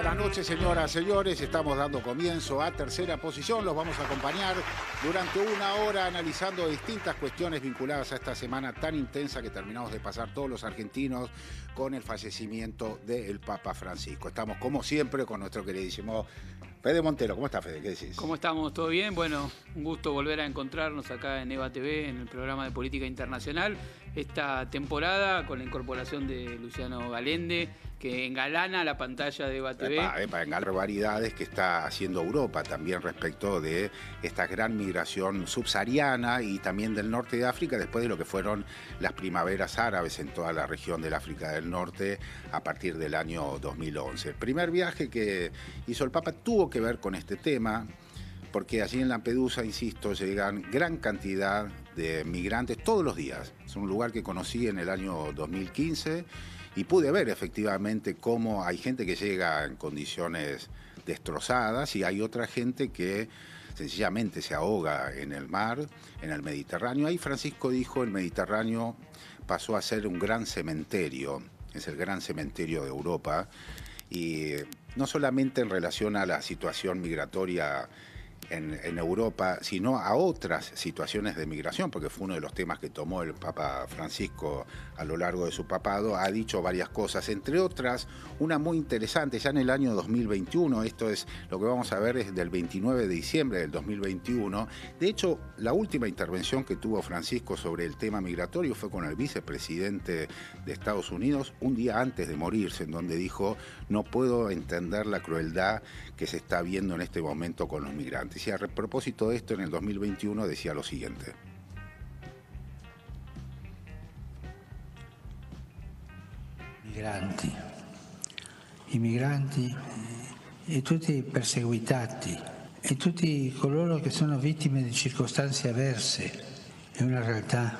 Buenas noches, señoras, señores. Estamos dando comienzo a Tercera Posición. Los vamos a acompañar durante una hora analizando distintas cuestiones vinculadas a esta semana tan intensa que terminamos de pasar todos los argentinos con el fallecimiento del Papa Francisco. Estamos, como siempre, con nuestro queridísimo Fede Montero. ¿Cómo está, Fede? ¿Qué decís? ¿Cómo estamos? ¿Todo bien? Bueno, un gusto volver a encontrarnos acá en EVA TV, en el programa de política internacional. Esta temporada con la incorporación de Luciano Galende, que engalana la pantalla de EVA TV. Engalar barbaridades que está haciendo Europa también respecto de esta gran migración subsahariana y también del norte de África después de lo que fueron las primaveras árabes en toda la región del África del Norte a partir del año 2011. El primer viaje que hizo el Papa tuvo que ver con este tema, porque allí en Lampedusa, insisto, llegan gran cantidad de migrantes todos los días. Es un lugar que conocí en el año 2015 y pude ver efectivamente cómo hay gente que llega en condiciones destrozadas y hay otra gente que sencillamente se ahoga en el mar, en el Mediterráneo. Ahí Francisco dijo, el Mediterráneo pasó a ser un gran cementerio, es el gran cementerio de Europa, y no solamente en relación a la situación migratoria en Europa, sino a otras situaciones de migración, porque fue uno de los temas que tomó el Papa Francisco a lo largo de su papado. Ha dicho varias cosas, entre otras, una muy interesante, ya en el año 2021, esto es lo que vamos a ver es del 29 de diciembre del 2021. De hecho, la última intervención que tuvo Francisco sobre el tema migratorio fue con el vicepresidente de Estados Unidos, un día antes de morirse, en donde dijo, no puedo entender la crueldad que se está viendo en este momento con los migrantes. Y a propósito de esto, en el 2021 decía lo siguiente. I migranti e tutti i perseguitati e tutti coloro che sono vittime di circostanze avverse. È una realtà,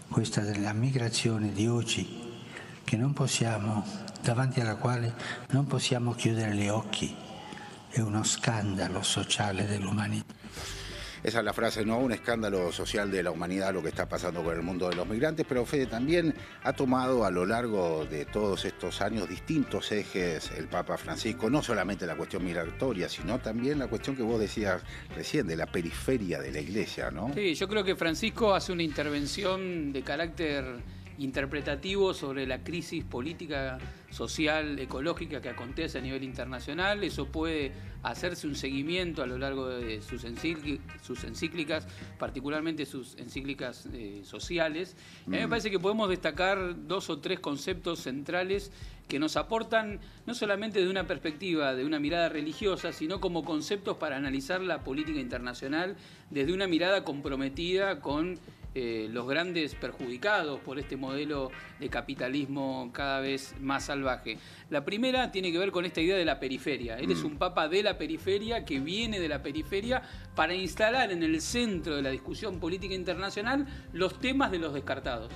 questa della migrazione di oggi, che non possiamo, davanti alla quale non possiamo chiudere gli occhi. È uno scandalo sociale dell'umanità. Esa es la frase, ¿no? Un escándalo social de la humanidad lo que está pasando con el mundo de los migrantes, pero Fede también ha tomado a lo largo de todos estos años distintos ejes el Papa Francisco, no solamente la cuestión migratoria, sino también la cuestión que vos decías recién, de la periferia de la Iglesia, ¿no? Sí, yo creo que Francisco hace una intervención de carácter interpretativo sobre la crisis política, social, ecológica que acontece a nivel internacional. Eso puede hacerse un seguimiento a lo largo de sus encíclicas, particularmente sus encíclicas sociales. A mí me parece que podemos destacar dos o tres conceptos centrales que nos aportan no solamente de una perspectiva, de una mirada religiosa, sino como conceptos para analizar la política internacional desde una mirada comprometida con los grandes perjudicados por este modelo de capitalismo cada vez más salvaje. La primera tiene que ver con esta idea de la periferia. Él es un papa de la periferia, que viene de la periferia para instalar en el centro de la discusión política internacional los temas de los descartados.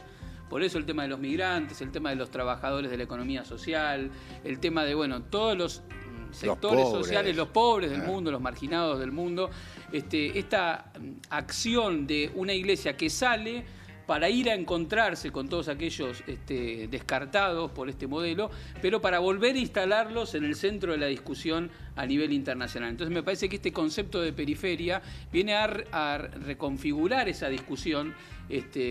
Por eso el tema de los migrantes, el tema de los trabajadores de la economía social, el tema de, bueno, todos los sectores sociales, los pobres del mundo, los marginados del mundo, esta acción de una iglesia que sale para ir a encontrarse con todos aquellos descartados por este modelo, pero para volver a instalarlos en el centro de la discusión a nivel internacional. Entonces me parece que este concepto de periferia viene a reconfigurar esa discusión,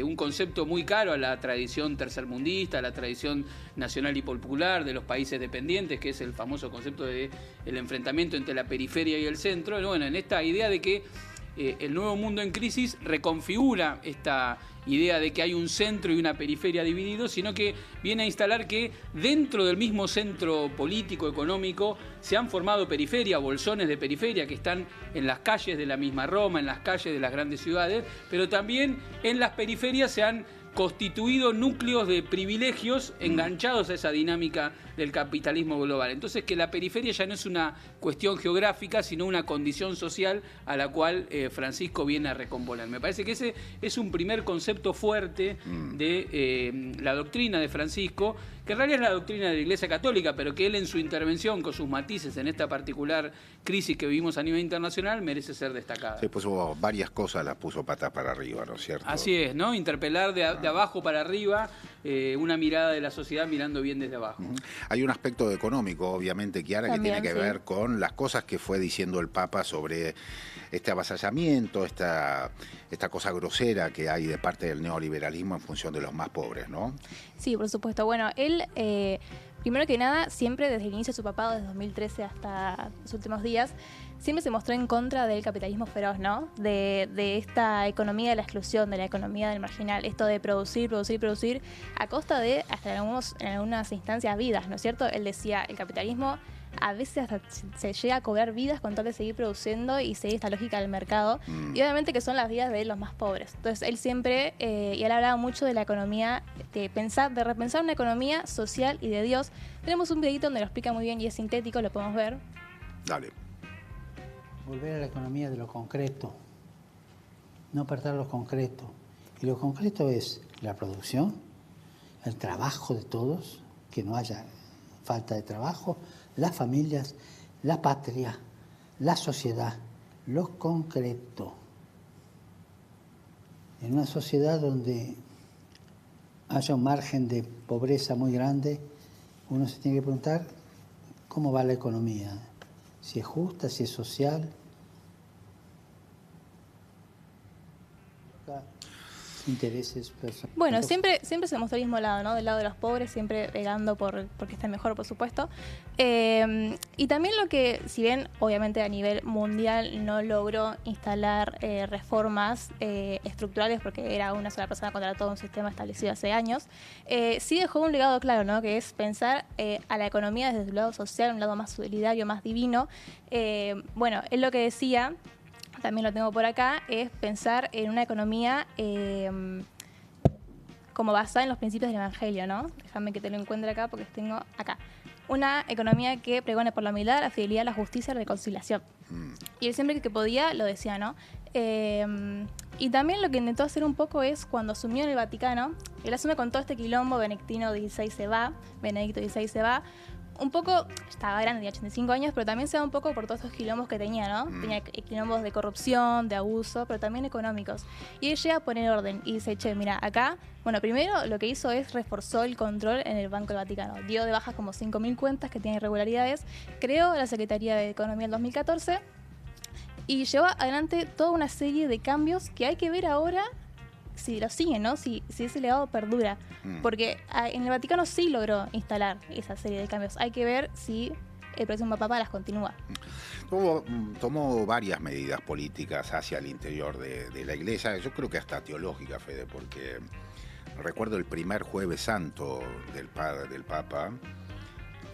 un concepto muy caro a la tradición tercermundista, a la tradición nacional y popular de los países dependientes, que es el famoso concepto de el enfrentamiento entre la periferia y el centro. Bueno, en esta idea de que el nuevo mundo en crisis reconfigura esta idea de que hay un centro y una periferia divididos, sino que viene a instalar que dentro del mismo centro político, económico, se han formado periferias, bolsones de periferia que están en las calles de la misma Roma, en las calles de las grandes ciudades, pero también en las periferias se han constituido núcleos de privilegios enganchados a esa dinámica del capitalismo global. Entonces, que la periferia ya no es una cuestión geográfica, sino una condición social a la cual Francisco viene a recomponer. Me parece que ese es un primer concepto fuerte de la doctrina de Francisco, que en realidad es la doctrina de la Iglesia Católica, pero que él en su intervención, con sus matices en esta particular crisis que vivimos a nivel internacional, merece ser destacada. Sí, pues hubo varias cosas, las puso patas para arriba, ¿no es cierto? Así es, ¿no? Interpelar de abajo para arriba, una mirada de la sociedad mirando bien desde abajo. Hay un aspecto económico, obviamente, Chiara, También, que tiene que ver con las cosas que fue diciendo el Papa sobre este avasallamiento, esta cosa grosera que hay de parte del neoliberalismo en función de los más pobres, ¿no? Sí, por supuesto. Bueno, él, primero que nada, siempre desde el inicio de su papado, desde 2013 hasta los últimos días, siempre se mostró en contra del capitalismo feroz, ¿no? De esta economía de la exclusión, de la economía del marginal, esto de producir, a costa de, hasta en algunas instancias, vidas, ¿no es cierto? Él decía, el capitalismo a veces hasta se llega a cobrar vidas con tal de seguir produciendo y seguir esta lógica del mercado, y obviamente que son las vidas de los más pobres. Entonces él siempre, y él hablaba mucho de la economía, de repensar una economía social y de Dios. Tenemos un videito donde lo explica muy bien y es sintético, lo podemos ver. Dale. Volver a la economía de lo concreto, no perder lo concreto. Y lo concreto es la producción, el trabajo de todos, que no haya falta de trabajo, las familias, la patria, la sociedad, lo concreto. En una sociedad donde haya un margen de pobreza muy grande, uno se tiene que preguntar cómo va la economía, si es justa, si es social. Intereses personales. Bueno, siempre se mostró el mismo lado, ¿no? Del lado de los pobres, siempre pegando porque estén mejor, por supuesto. Y también lo que, si bien obviamente a nivel mundial no logró instalar reformas estructurales, porque era una sola persona contra todo un sistema establecido hace años, sí dejó un legado claro, ¿no? Que es pensar a la economía desde su lado social, un lado más solidario, más divino. Bueno, él lo que decía, también lo tengo por acá, es pensar en una economía como basada en los principios del Evangelio, ¿no? Déjame que te lo encuentre acá porque tengo acá. Una economía que pregone por la humildad, la fidelidad, la justicia y la reconciliación. Y él siempre que podía lo decía, ¿no? Y también lo que intentó hacer un poco es, cuando asumió en el Vaticano, él asume con todo este quilombo, Benedicto XVI se va, un poco, estaba grande, tenía 85 años, pero también se da un poco por todos estos quilombos que tenía, ¿no? Tenía quilombos de corrupción, de abuso, pero también económicos. Y él llega a poner orden y dice, che, mira, acá, bueno, primero lo que hizo es reforzó el control en el Banco del Vaticano. Dio de bajas como 5.000 cuentas que tienen irregularidades, creó la Secretaría de Economía en 2014 y llevó adelante toda una serie de cambios que hay que ver ahora si lo siguen, ¿no? Si ese legado perdura. Porque en el Vaticano sí logró instalar esa serie de cambios. Hay que ver si el próximo Papa las continúa. Tomó varias medidas políticas hacia el interior de la Iglesia, yo creo que hasta teológica, Fede, porque recuerdo el primer Jueves Santo del Papa,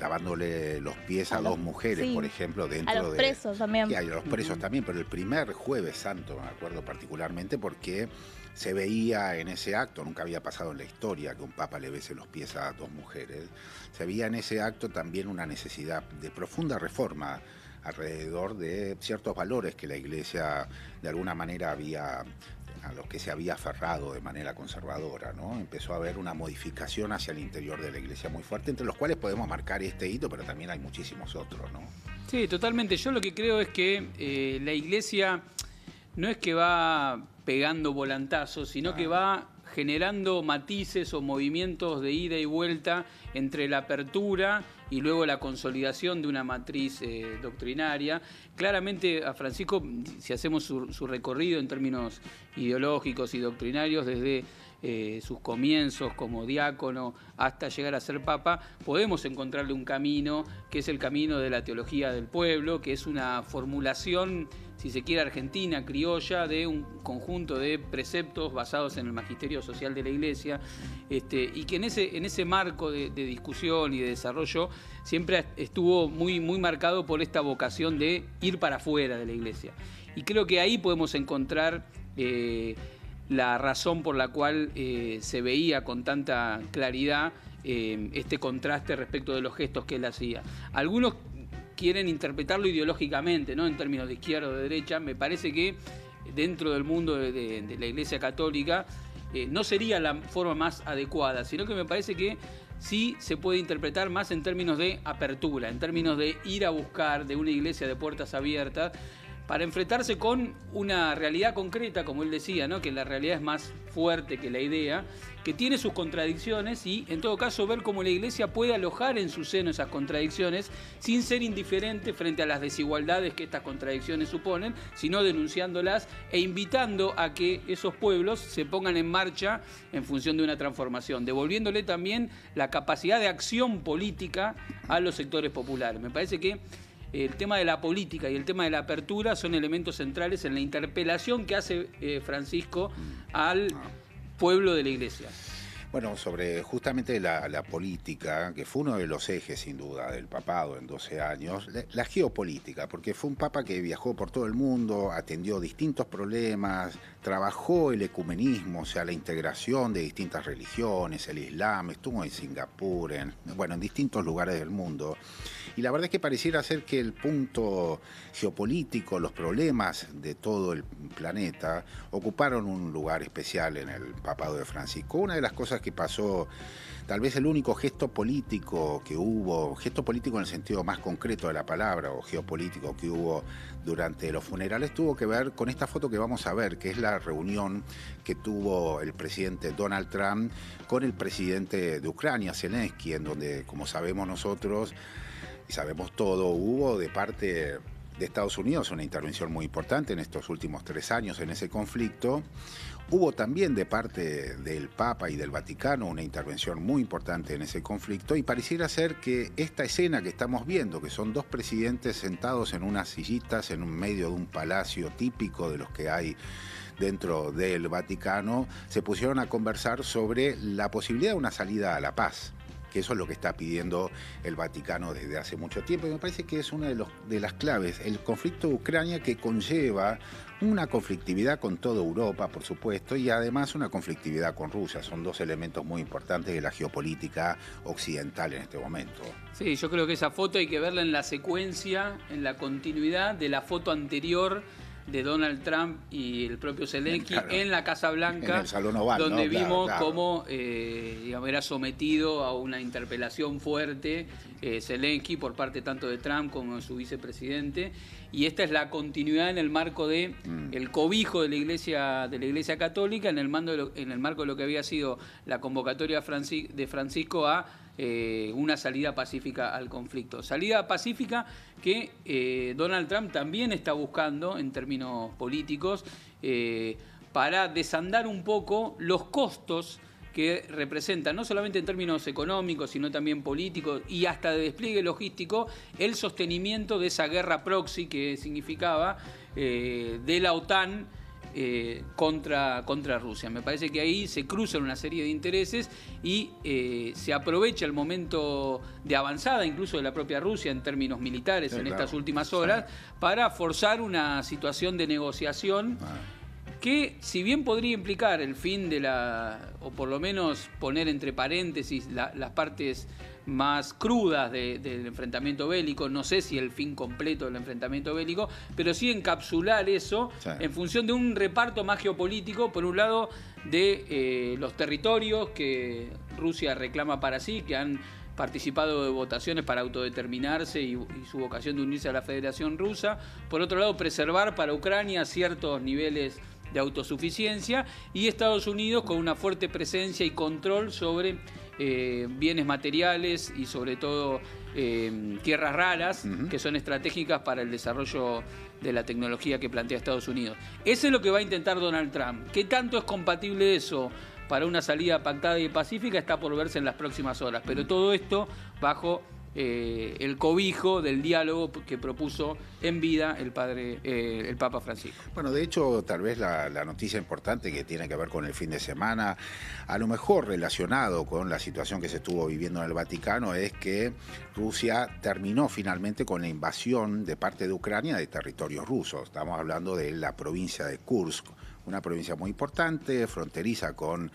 lavándole los pies a dos mujeres, por ejemplo, dentro de... A los presos también. Sí, a los presos también, pero el primer Jueves Santo, me acuerdo particularmente, porque se veía en ese acto, nunca había pasado en la historia que un papa le bese los pies a dos mujeres, se veía en ese acto también una necesidad de profunda reforma alrededor de ciertos valores que la Iglesia de alguna manera a los que se había aferrado de manera conservadora, ¿no? Empezó a haber una modificación hacia el interior de la Iglesia muy fuerte, entre los cuales podemos marcar este hito, pero también hay muchísimos otros, ¿no? Sí, totalmente. Yo lo que creo es que la Iglesia no es que va pegando volantazos, sino que va generando matices o movimientos de ida y vuelta entre la apertura y luego la consolidación de una matriz doctrinaria. Claramente a Francisco, si hacemos su recorrido en términos ideológicos y doctrinarios desde sus comienzos como diácono hasta llegar a ser papa, podemos encontrarle un camino que es el camino de la teología del pueblo, que es una formulación, si se quiere, argentina, criolla, de un conjunto de preceptos basados en el magisterio social de la Iglesia, y que en ese marco de discusión y de desarrollo siempre estuvo muy, muy marcado por esta vocación de ir para afuera de la Iglesia. Y creo que ahí podemos encontrar la razón por la cual se veía con tanta claridad este contraste respecto de los gestos que él hacía. Algunos quieren interpretarlo ideológicamente, ¿no? En términos de izquierda o de derecha. Me parece que dentro del mundo de la Iglesia Católica no sería la forma más adecuada, sino que me parece que sí se puede interpretar más en términos de apertura, en términos de ir a buscar de una iglesia de puertas abiertas, para enfrentarse con una realidad concreta, como él decía, ¿no? Que la realidad es más fuerte que la idea, que tiene sus contradicciones y, en todo caso, ver cómo la Iglesia puede alojar en su seno esas contradicciones sin ser indiferente frente a las desigualdades que estas contradicciones suponen, sino denunciándolas e invitando a que esos pueblos se pongan en marcha en función de una transformación, devolviéndole también la capacidad de acción política a los sectores populares. Me parece que el tema de la política y el tema de la apertura son elementos centrales en la interpelación que hace Francisco al pueblo de la Iglesia. Bueno, sobre justamente la política, que fue uno de los ejes, sin duda, del papado en 12 años, la geopolítica, porque fue un papa que viajó por todo el mundo, atendió distintos problemas, trabajó el ecumenismo, o sea, la integración de distintas religiones, el Islam, estuvo en Singapur, en distintos lugares del mundo. Y la verdad es que pareciera ser que el punto geopolítico, los problemas de todo el planeta, ocuparon un lugar especial en el papado de Francisco. Una de las cosas que pasó, tal vez el único gesto político que hubo, gesto político en el sentido más concreto de la palabra, o geopolítico que hubo durante los funerales, tuvo que ver con esta foto que vamos a ver, que es la reunión que tuvo el presidente Donald Trump con el presidente de Ucrania, Zelensky, en donde, como sabemos nosotros, y sabemos todo, hubo de parte de Estados Unidos una intervención muy importante en estos últimos 3 años en ese conflicto. Hubo también de parte del Papa y del Vaticano una intervención muy importante en ese conflicto, y pareciera ser que esta escena que estamos viendo, que son 2 presidentes sentados en unas sillitas en un medio de un palacio típico de los que hay dentro del Vaticano, se pusieron a conversar sobre la posibilidad de una salida a la paz, que eso es lo que está pidiendo el Vaticano desde hace mucho tiempo, y me parece que es una de las claves, el conflicto de Ucrania, que conlleva una conflictividad con toda Europa, por supuesto, y además una conflictividad con Rusia. Son 2 elementos muy importantes de la geopolítica occidental en este momento. Sí, yo creo que esa foto hay que verla en la secuencia, en la continuidad de la foto anterior de Donald Trump y el propio Zelensky, claro, en la Casa Blanca, en el Salón Oval, donde ¿no? vimos claro. Cómo era sometido a una interpelación fuerte Zelensky por parte tanto de Trump como de su vicepresidente, y esta es la continuidad en el marco de el cobijo de la Iglesia Católica, en el marco de lo que había sido la convocatoria de Francisco a una salida pacífica al conflicto. Salida pacífica que Donald Trump también está buscando en términos políticos para desandar un poco los costos que representan, no solamente en términos económicos, sino también políticos y hasta de despliegue logístico, el sostenimiento de esa guerra proxy que significaba de la OTAN contra Rusia. Me parece que ahí se cruzan una serie de intereses y se aprovecha el momento de avanzada incluso de la propia Rusia en términos militares en estas últimas horas para forzar una situación de negociación que, si bien podría implicar el fin de o por lo menos poner entre paréntesis las partes más crudas del enfrentamiento bélico, no sé si el fin completo del enfrentamiento bélico, pero sí encapsular eso en función de un reparto más geopolítico, por un lado de los territorios que Rusia reclama para sí, que han participado de votaciones para autodeterminarse y su vocación de unirse a la Federación Rusa, por otro lado preservar para Ucrania ciertos niveles de autosuficiencia, y Estados Unidos con una fuerte presencia y control sobre bienes materiales y sobre todo tierras raras que son estratégicas para el desarrollo de la tecnología que plantea Estados Unidos. Eso es lo que va a intentar Donald Trump. ¿Qué tanto es compatible eso para una salida pactada y pacífica? Está por verse en las próximas horas, pero todo esto bajo el cobijo del diálogo que propuso en vida el Papa Francisco. Bueno, de hecho, tal vez la noticia importante que tiene que ver con el fin de semana, a lo mejor relacionado con la situación que se estuvo viviendo en el Vaticano, es que Rusia terminó finalmente con la invasión de parte de Ucrania de territorios rusos. Estamos hablando de la provincia de Kursk, una provincia muy importante, fronteriza con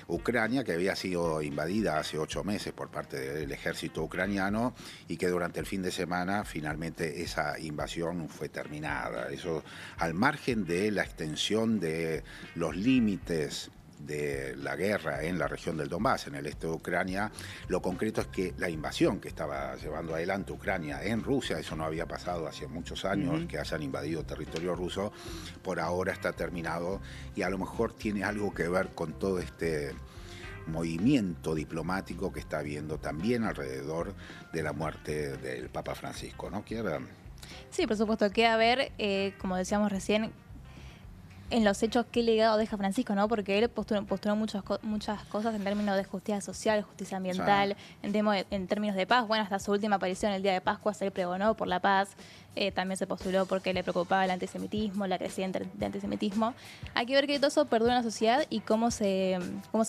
Ucrania, que había sido invadida hace 8 meses por parte del ejército ucraniano, y que durante el fin de semana finalmente esa invasión fue terminada. Eso al margen de la extensión de los límites de la guerra en la región del Donbass, en el este de Ucrania. Lo concreto es que la invasión que estaba llevando adelante Ucrania en Rusia, eso no había pasado hace muchos años, que hayan invadido territorio ruso, por ahora está terminado y a lo mejor tiene algo que ver con todo este movimiento diplomático que está habiendo también alrededor de la muerte del Papa Francisco, ¿no? Sí, por supuesto, queda ver, como decíamos recién, en los hechos qué legado deja Francisco, ¿no? Porque él postuló muchas cosas en términos de justicia social, justicia ambiental, en términos de paz. Bueno, hasta su última aparición el día de Pascua se pregonó por la paz. También se postuló porque le preocupaba el antisemitismo, la creciente de antisemitismo. Hay que ver que todo eso perdura en la sociedad y cómo se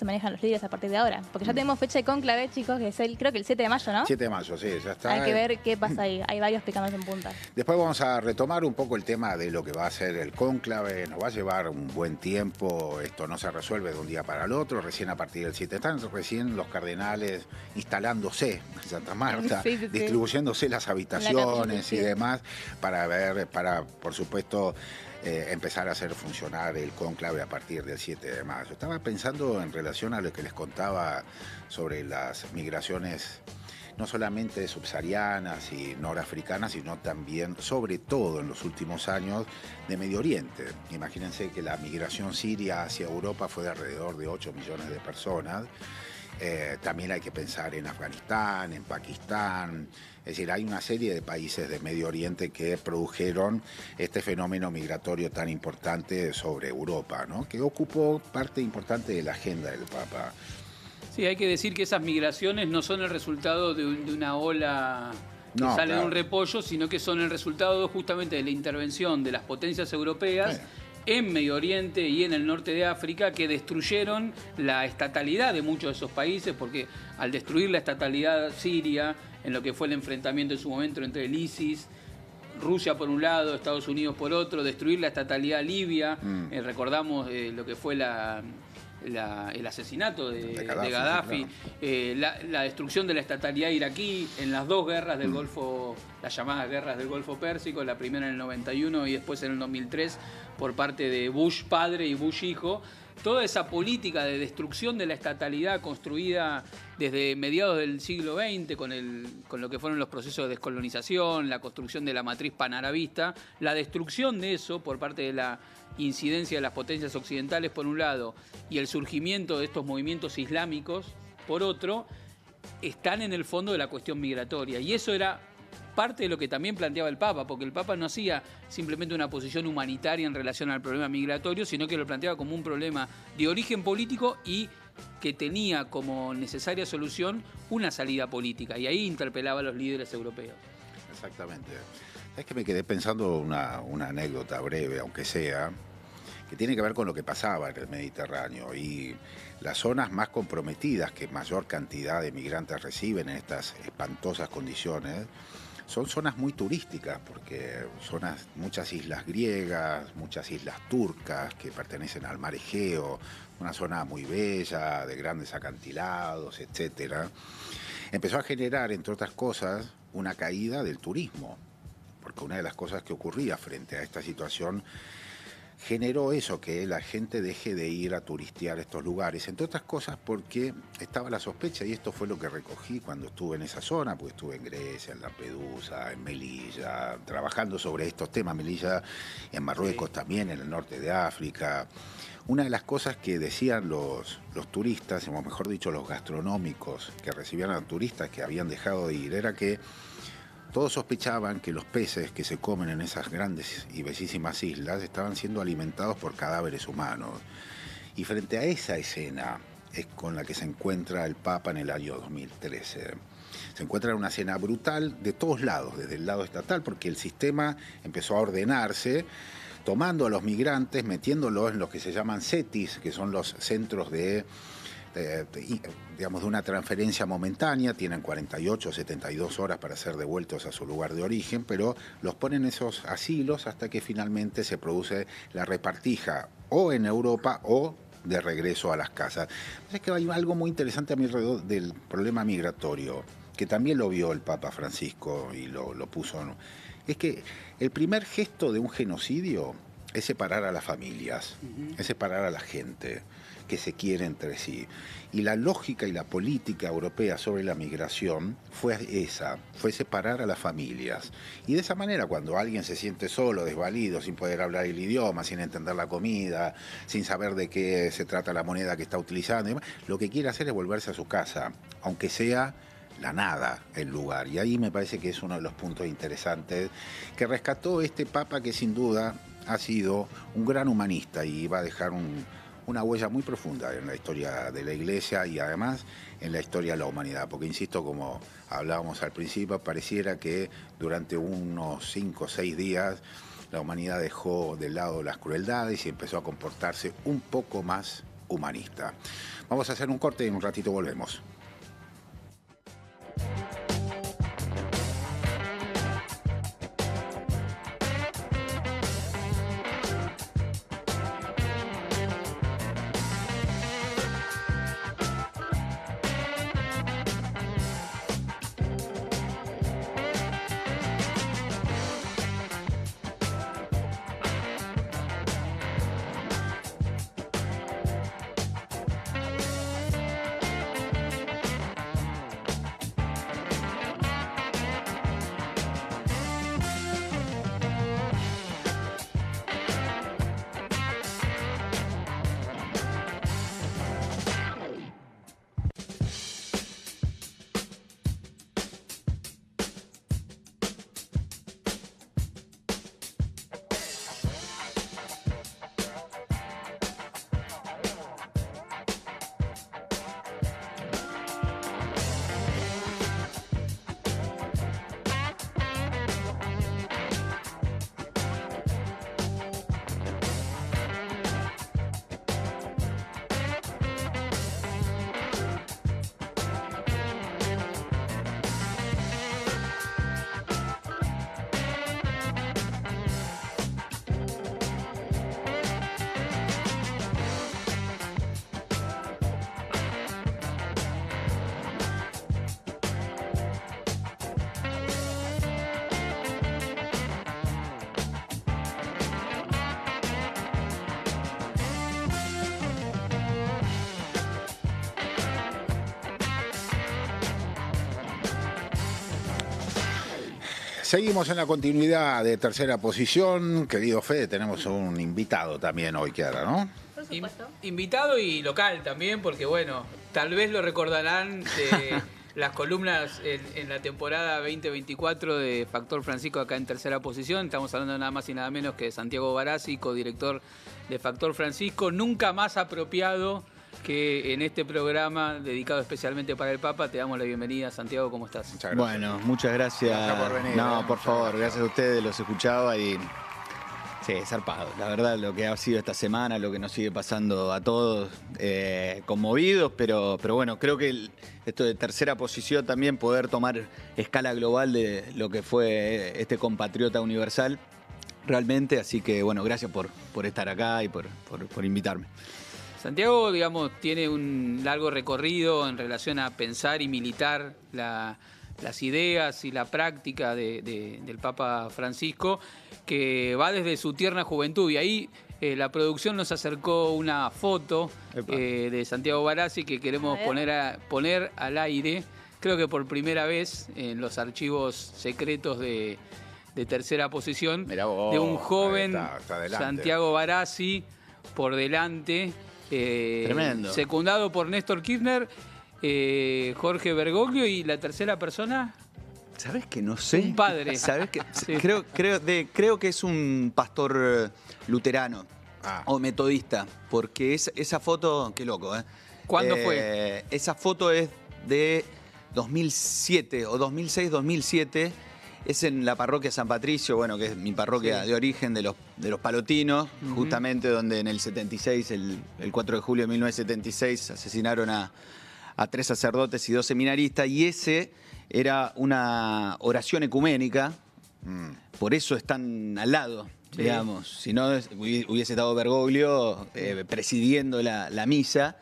manejan los líderes a partir de ahora. Porque ya tenemos fecha de cónclave, chicos, que es creo que el 7 de mayo, ¿no? 7 de mayo, sí, ya está. Hay que ver qué pasa ahí. Hay varios picándose en punta. Después vamos a retomar un poco el tema de lo que va a ser el cónclave. Nos va a llevar un buen tiempo. Esto no se resuelve de un día para el otro. Recién a partir del 7 están recién los cardenales instalándose en Santa Marta, distribuyéndose las habitaciones y demás, para por supuesto, empezar a hacer funcionar el cónclave a partir del 7 de mayo. Estaba pensando en relación a lo que les contaba sobre las migraciones, no solamente subsaharianas y norafricanas, sino también, sobre todo en los últimos años, de Medio Oriente. Imagínense que la migración siria hacia Europa fue de alrededor de 8 millones de personas. También hay que pensar en Afganistán, en Pakistán. Es decir, hay una serie de países de Medio Oriente que produjeron este fenómeno migratorio tan importante sobre Europa, ¿no? Que ocupó parte importante de la agenda del Papa. Sí, hay que decir que esas migraciones no son el resultado de una ola que sale de un repollo, sino que son el resultado justamente de la intervención de las potencias europeas en Medio Oriente y en el norte de África, que destruyeron la estatalidad de muchos de esos países, porque al destruir la estatalidad siria, en lo que fue el enfrentamiento en su momento entre el ISIS, Rusia por un lado, Estados Unidos por otro, destruir la estatalidad libia, recordamos lo que fue el asesinato de Gaddafi, claro. La destrucción de la estatalidad iraquí en las dos guerras del Golfo, las llamadas guerras del Golfo Pérsico, la primera en el 91 y después en el 2003 por parte de Bush padre y Bush hijo. Toda esa política de destrucción de la estatalidad construida desde mediados del siglo XX con lo que fueron los procesos de descolonización, la construcción de la matriz panarabista, la destrucción de eso por parte de la incidencia de las potencias occidentales por un lado y el surgimiento de estos movimientos islámicos por otro, están en el fondo de la cuestión migratoria. Y eso era parte de lo que también planteaba el Papa, porque el Papa no hacía simplemente una posición humanitaria en relación al problema migratorio, sino que lo planteaba como un problema de origen político y que tenía como necesaria solución una salida política. Y ahí interpelaba a los líderes europeos. Exactamente. Es que me quedé pensando una anécdota breve, aunque sea, que tiene que ver con lo que pasaba en el Mediterráneo y las zonas más comprometidas que mayor cantidad de migrantes reciben en estas espantosas condiciones. Son zonas muy turísticas, porque muchas islas griegas, muchas islas turcas que pertenecen al mar Egeo, una zona muy bella, de grandes acantilados, etc. Empezó a generar, entre otras cosas, una caída del turismo, porque una de las cosas que ocurría frente a esta situación generó eso, que la gente deje de ir a turistear estos lugares, entre otras cosas porque estaba la sospecha, y esto fue lo que recogí cuando estuve en esa zona, porque estuve en Grecia, en Lampedusa, en Melilla, trabajando sobre estos temas, Melilla en Marruecos también, en el norte de África. Una de las cosas que decían los turistas, o mejor dicho los gastronómicos que recibían a los turistas que habían dejado de ir, era que todos sospechaban que los peces que se comen en esas grandes y bellísimas islas estaban siendo alimentados por cadáveres humanos. Y frente a esa escena es con la que se encuentra el Papa en el año 2013. Se encuentra una escena brutal de todos lados, desde el lado estatal, porque el sistema empezó a ordenarse, tomando a los migrantes, metiéndolos en lo que se llaman CETIs, que son los centros de una transferencia momentánea. Tienen 48 o 72 horas para ser devueltos a su lugar de origen, pero los ponen en esos asilos hasta que finalmente se produce la repartija o en Europa o de regreso a las casas. Es que hay algo muy interesante a mi alrededor del problema migratorio, que también lo vio el Papa Francisco y lo puso, ¿no? Es que el primer gesto de un genocidio es separar a las familias, es separar a la gente. que se quiere entre sí. Y la lógica y la política europea sobre la migración fue esa, fue separar a las familias. Y de esa manera, cuando alguien se siente solo, desvalido, sin poder hablar el idioma, sin entender la comida, sin saber de qué se trata la moneda que está utilizando, y demás, lo que quiere hacer es volverse a su casa, aunque sea la nada el lugar. Y ahí me parece que es uno de los puntos interesantes que rescató este Papa, que sin duda ha sido un gran humanista y va a dejar una huella muy profunda en la historia de la Iglesia y además en la historia de la humanidad. Porque, insisto, como hablábamos al principio, pareciera que durante unos 5 o 6 días la humanidad dejó de lado las crueldades y empezó a comportarse un poco más humanista. Vamos a hacer un corte y en un ratito volvemos. Seguimos en la continuidad de Tercera Posición. Querido Fede, tenemos un invitado también hoy, Chiara, ¿no? Por supuesto. Invitado y local también, porque bueno, tal vez lo recordarán de las columnas en la temporada 2024 de Factor Francisco acá en Tercera Posición. Estamos hablando nada más y nada menos que de Santiago Barassi, codirector de Factor Francisco. Nunca más apropiado que en este programa dedicado especialmente para el Papa. Te damos la bienvenida, Santiago, ¿cómo estás? Muchas bueno, muchas gracias. Gracias por venir. No, por favor, gracias a ustedes, los escuchaba y sí, zarpado. La verdad, lo que ha sido esta semana, lo que nos sigue pasando a todos, conmovidos, pero bueno, creo que esto de Tercera Posición también, poder tomar escala global de lo que fue este compatriota universal, realmente, así que bueno, gracias por estar acá y por invitarme. Santiago, digamos, tiene un largo recorrido en relación a pensar y militar las ideas y la práctica del Papa Francisco, que va desde su tierna juventud. Y ahí la producción nos acercó una foto de Santiago Barassi que queremos poner al aire, creo que por primera vez en los archivos secretos de Tercera Posición, de un joven está Santiago Barassi por delante. Tremendo. Secundado por Néstor Kirchner, Jorge Bergoglio y la tercera persona. ¿Sabés que no sé? Un padre. ¿Sabés que? Sí. Creo que es un pastor luterano o metodista, porque esa foto, qué loco, ¿eh? ¿Cuándo fue? Esa foto es de 2007 o 2006-2007. Es en la parroquia San Patricio, bueno, que es mi parroquia de origen de los palotinos, justamente donde en el 76, el 4 de julio de 1976, asesinaron a 3 sacerdotes y 2 seminaristas, y ese era una oración ecuménica, por eso están al lado, digamos. Si no, hubiese estado Bergoglio presidiendo la misa,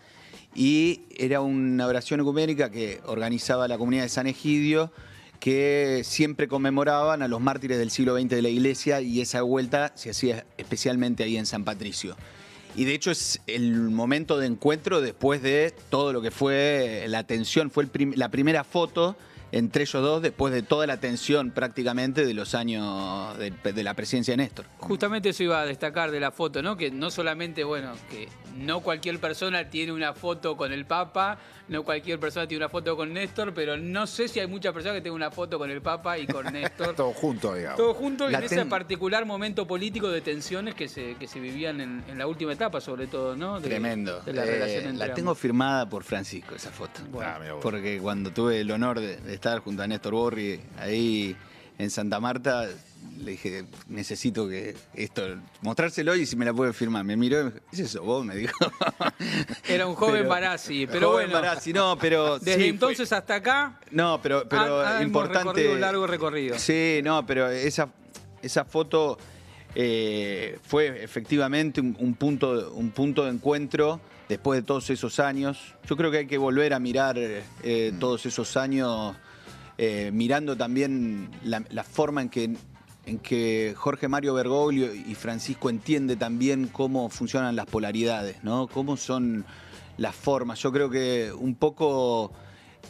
y era una oración ecuménica que organizaba la comunidad de San Egidio, que siempre conmemoraban a los mártires del siglo XX de la Iglesia, y esa vuelta se hacía especialmente ahí en San Patricio. Y de hecho es el momento de encuentro después de todo lo que fue la tensión. Fue la primera foto entre ellos dos después de toda la tensión prácticamente de los años de la presidencia de Néstor. Justamente eso iba a destacar de la foto, ¿no? Que no solamente, bueno, que no cualquier persona tiene una foto con el Papa, no cualquier persona tiene una foto con Néstor, pero no sé si hay muchas personas que tengan una foto con el Papa y con Néstor. Todo junto, digamos. Todo junto en ese particular momento político de tensiones que se vivían en la última etapa, sobre todo, ¿no? Tremendo. De la relación entre la tengo ambos. firmada por Francisco, esa foto. Bueno. Porque cuando tuve el honor de estar junto a Néstor Borri ahí en Santa Marta, le dije, necesito que mostrárselo y si me la puede firmar. Me miró y me dijo, ¿es eso vos? Me dijo. Era un joven Barassi, pero joven bueno. Barassi, no, pero desde sí, entonces hasta acá. No, pero hemos importante. recorrido un largo recorrido. Sí, no, pero esa foto fue efectivamente un punto de encuentro después de todos esos años. Yo creo que hay que volver a mirar todos esos años, mirando también la forma en que Jorge Mario Bergoglio y Francisco entiende también cómo funcionan las polaridades, ¿no? Cómo son las formas. Yo creo que un poco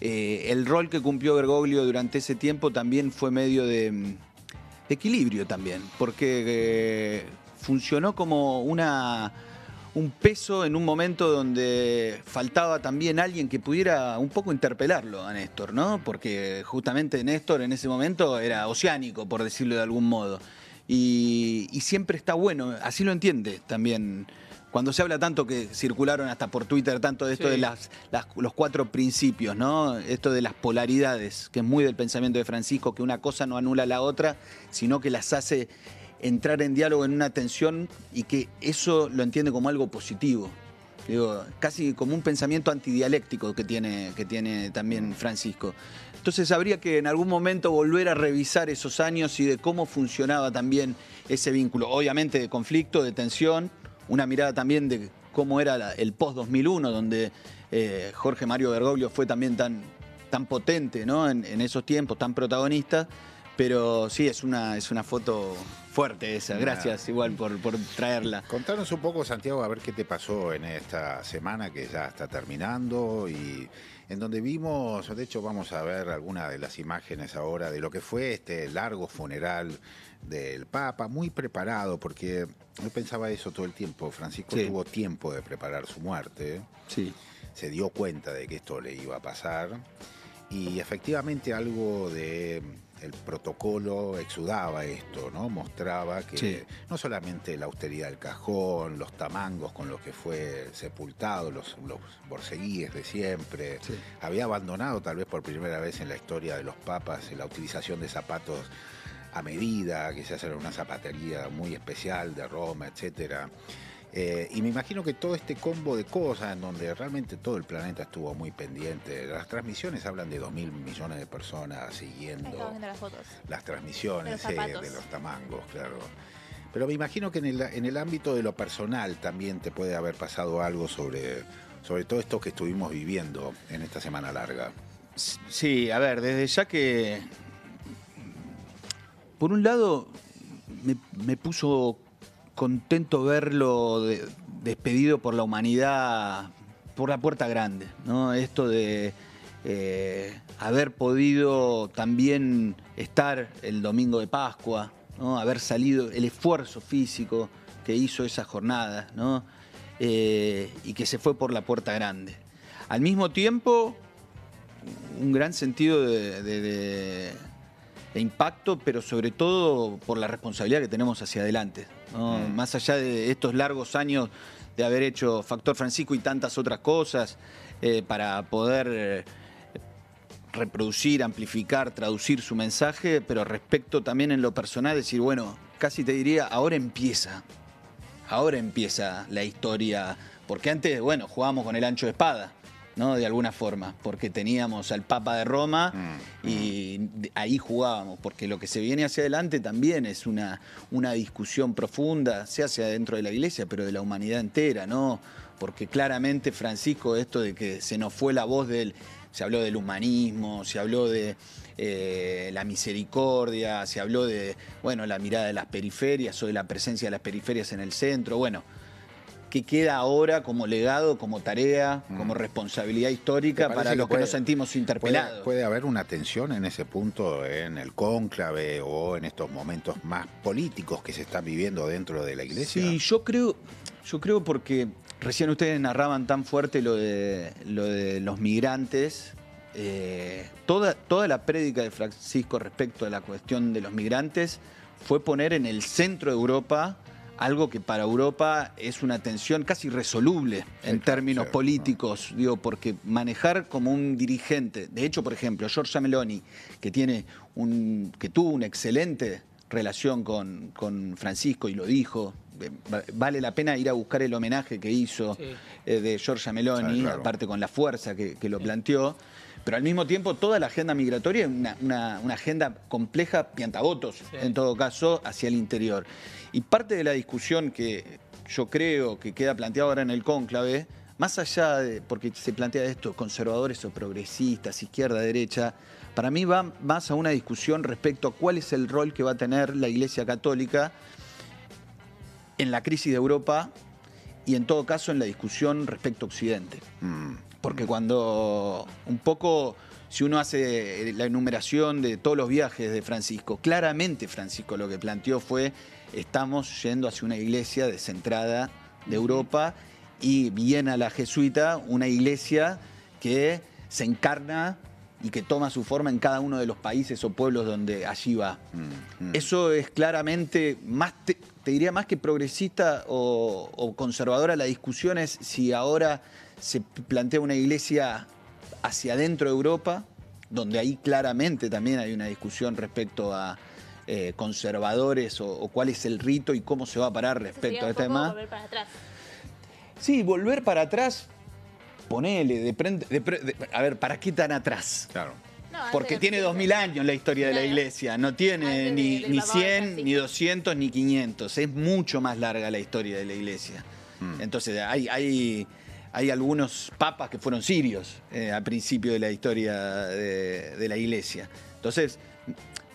el rol que cumplió Bergoglio durante ese tiempo también fue medio de equilibrio también, porque funcionó como un peso en un momento donde faltaba también alguien que pudiera un poco interpelarlo a Néstor, ¿no? Porque justamente Néstor en ese momento era oceánico, por decirlo de algún modo. Y siempre está bueno, así lo entiende también. Cuando se habla tanto que circularon hasta por Twitter, tanto de esto Sí. de los 4 principios, ¿no? Esto de las polaridades, que es muy del pensamiento de Francisco, que una cosa no anula a la otra, sino que las hace entrar en diálogo en una tensión y que eso lo entiende como algo positivo. Digo, casi como un pensamiento antidialéctico que tiene también Francisco. Entonces habría que en algún momento volver a revisar esos años y de cómo funcionaba también ese vínculo. Obviamente de conflicto, de tensión, una mirada también de cómo era el post-2001, donde Jorge Mario Bergoglio fue también tan potente, ¿no? en esos tiempos, tan protagonista. Pero sí, es una foto fuerte esa. Gracias igual por traerla. Contanos un poco, Santiago, a ver qué te pasó en esta semana que ya está terminando y en donde vimos, de hecho vamos a ver algunas de las imágenes ahora de lo que fue este largo funeral del Papa, muy preparado, porque yo pensaba eso todo el tiempo. Francisco tuvo tiempo de preparar su muerte. Sí. Se dio cuenta de que esto le iba a pasar y efectivamente algo de el protocolo exudaba esto, ¿no? Mostraba que no solamente la austeridad del cajón, los tamangos con los que fue sepultado, los borceguíes de siempre, había abandonado tal vez por primera vez en la historia de los papas la utilización de zapatos a medida, que se hace en una zapatería muy especial de Roma, etcétera. Y me imagino que todo este combo de cosas en donde realmente todo el planeta estuvo muy pendiente. Las transmisiones hablan de 2.000 millones de personas siguiendo las fotos. las transmisiones De los zapatos. de los tamangos, claro. Pero me imagino que en el ámbito de lo personal también te puede haber pasado algo sobre todo esto que estuvimos viviendo en esta semana larga. Sí, a ver, desde ya que por un lado me puso contento verlo despedido por la humanidad por la puerta grande, ¿no? Esto de haber podido también estar el domingo de Pascua, ¿no? Haber salido, el esfuerzo físico que hizo esa jornada, ¿no? Y que se fue por la puerta grande. Al mismo tiempo, un gran sentido de impacto, pero sobre todo por la responsabilidad que tenemos hacia adelante, ¿no? Más allá de estos largos años de haber hecho Factor Francisco y tantas otras cosas para poder reproducir, amplificar, traducir su mensaje, pero respecto también en lo personal, decir, bueno, casi te diría, ahora empieza la historia, porque antes, bueno, jugábamos con el ancho de espada, ¿no? De alguna forma, porque teníamos al Papa de Roma y ahí jugábamos, porque lo que se viene hacia adelante también es una discusión profunda, se hace adentro de la Iglesia, pero de la humanidad entera, ¿no? Porque claramente, Francisco, esto de que se nos fue la voz se habló del humanismo, se habló de la misericordia, se habló de, bueno, la mirada de las periferias o de la presencia de las periferias en el centro, bueno. qué queda ahora como legado, como tarea, como responsabilidad histórica para los que nos sentimos interpelados. ¿Puede haber una tensión en ese punto en el cónclave o en estos momentos más políticos que se están viviendo dentro de la Iglesia? Sí, yo creo porque recién ustedes narraban tan fuerte lo de los migrantes. Toda la prédica de Francisco respecto a la cuestión de los migrantes fue poner en el centro de Europa algo que para Europa es una tensión casi irresoluble en términos políticos, digo, porque manejar como un dirigente, de hecho, por ejemplo, Giorgia Meloni, que tuvo una excelente relación con Francisco y lo dijo, vale la pena ir a buscar el homenaje que hizo de Giorgia Meloni, claro, aparte con la fuerza que lo planteó. Pero al mismo tiempo toda la agenda migratoria es una agenda compleja, piantavotos, en todo caso, hacia el interior. Y parte de la discusión que yo creo que queda planteada ahora en el cónclave, más allá de, porque se plantea esto, conservadores o progresistas, izquierda, derecha, para mí va más a una discusión respecto a cuál es el rol que va a tener la Iglesia Católica en la crisis de Europa y en todo caso en la discusión respecto a Occidente. Porque cuando un poco, si uno hace la enumeración de todos los viajes de Francisco, claramente Francisco lo que planteó fue, estamos yendo hacia una iglesia descentrada de Europa y bien a la jesuita, una iglesia que se encarna y que toma su forma en cada uno de los países o pueblos donde allí va. Eso es claramente, más te diría más que progresista o conservadora, la discusión es si ahora se plantea una iglesia hacia adentro de Europa, donde ahí claramente también hay una discusión respecto a conservadores o cuál es el rito y cómo se va a parar respecto a este tema. Volver para atrás. Sí, volver para atrás, ponele, a ver, ¿para qué tan atrás? Claro. No, porque tiene 2000 años la historia de la iglesia, no tiene ni 100, ni 200, ni 500, es mucho más larga la historia de la iglesia. Entonces hay algunos papas que fueron sirios al principio de la historia de la iglesia. Entonces,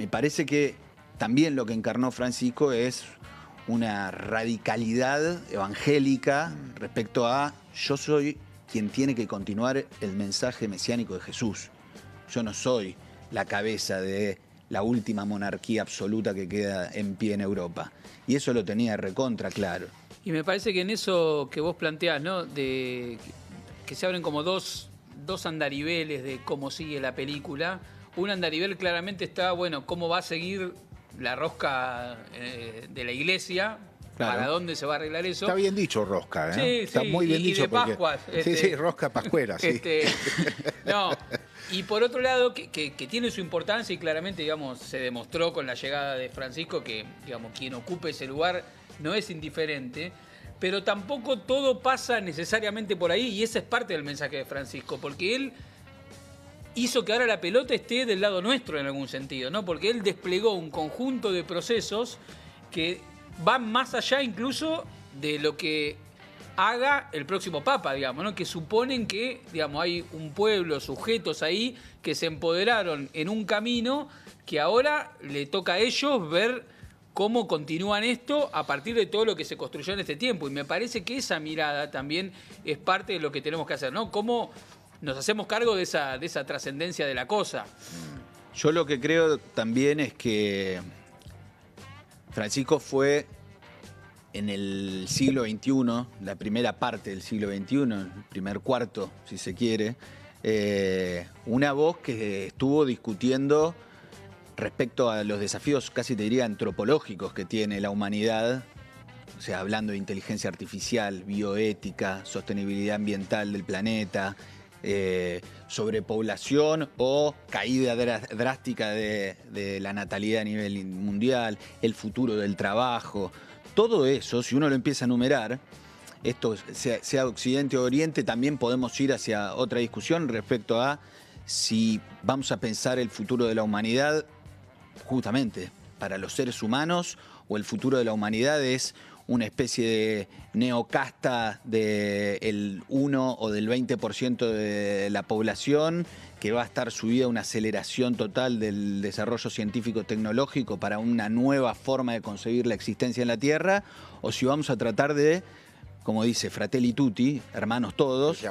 me parece que también lo que encarnó Francisco es una radicalidad evangélica respecto a yo soy quien tiene que continuar el mensaje mesiánico de Jesús. Yo no soy la cabeza de la última monarquía absoluta que queda en pie en Europa. Y eso lo tenía recontra claro. Y me parece que en eso que vos planteás, ¿no? De que se abren como dos andariveles de cómo sigue la película. Un andarivel claramente está, bueno, cómo va a seguir la rosca de la iglesia. Claro. ¿Para dónde se va a arreglar eso? Está bien dicho rosca, ¿eh? Sí, está muy bien dicho. De Pascuas. Sí, rosca pascuera, sí. No, y por otro lado, que tiene su importancia y claramente, digamos, se demostró con la llegada de Francisco que, digamos, quien ocupe ese lugar no es indiferente, pero tampoco todo pasa necesariamente por ahí y esa es parte del mensaje de Francisco, porque él hizo que ahora la pelota esté del lado nuestro en algún sentido, ¿no? Porque él desplegó un conjunto de procesos que van más allá incluso de lo que haga el próximo Papa, digamos, ¿no? Que suponen que, digamos, hay un pueblo, sujetos ahí que se empoderaron en un camino que ahora le toca a ellos ver cómo continúan esto a partir de todo lo que se construyó en este tiempo. Y me parece que esa mirada también es parte de lo que tenemos que hacer, ¿no? Cómo nos hacemos cargo de esa trascendencia de la cosa. Yo lo que creo también es que Francisco fue en el siglo XXI, la primera parte del siglo XXI, el primer cuarto, si se quiere, una voz que estuvo discutiendo respecto a los desafíos, casi te diría, antropológicos que tiene la humanidad, o sea, hablando de inteligencia artificial, bioética, sostenibilidad ambiental del planeta, sobrepoblación o caída drástica de la natalidad a nivel mundial, el futuro del trabajo. Todo eso, si uno lo empieza a enumerar, esto sea Occidente o Oriente, también podemos ir hacia otra discusión respecto a si vamos a pensar el futuro de la humanidad justamente para los seres humanos o el futuro de la humanidad es una especie de neocasta del 1 o del 20% de la población que va a estar subida a una aceleración total del desarrollo científico-tecnológico para una nueva forma de concebir la existencia en la Tierra, o si vamos a tratar de como dice Fratelli Tutti, hermanos todos,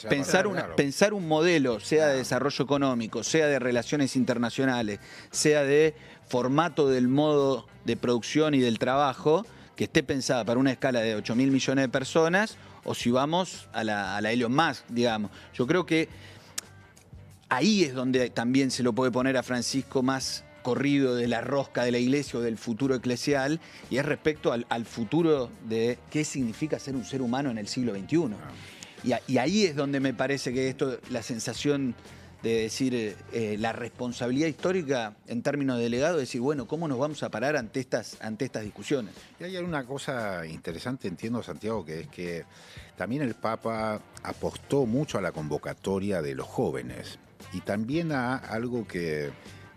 pensar un modelo, sea de desarrollo económico, sea de relaciones internacionales, sea de formato del modo de producción y del trabajo, que esté pensada para una escala de 8.000 millones de personas, o si vamos a la Elon Musk, digamos. Yo creo que ahí es donde también se lo puede poner a Francisco más corrido de la rosca de la iglesia o del futuro eclesial, y es respecto al futuro de qué significa ser un ser humano en el siglo XXI. Y ahí es donde me parece que la sensación de decir la responsabilidad histórica en términos de legado, decir, bueno, ¿cómo nos vamos a parar ante estas discusiones? Y hay una cosa interesante, entiendo, Santiago, que es que también el Papa apostó mucho a la convocatoria de los jóvenes y también a algo que,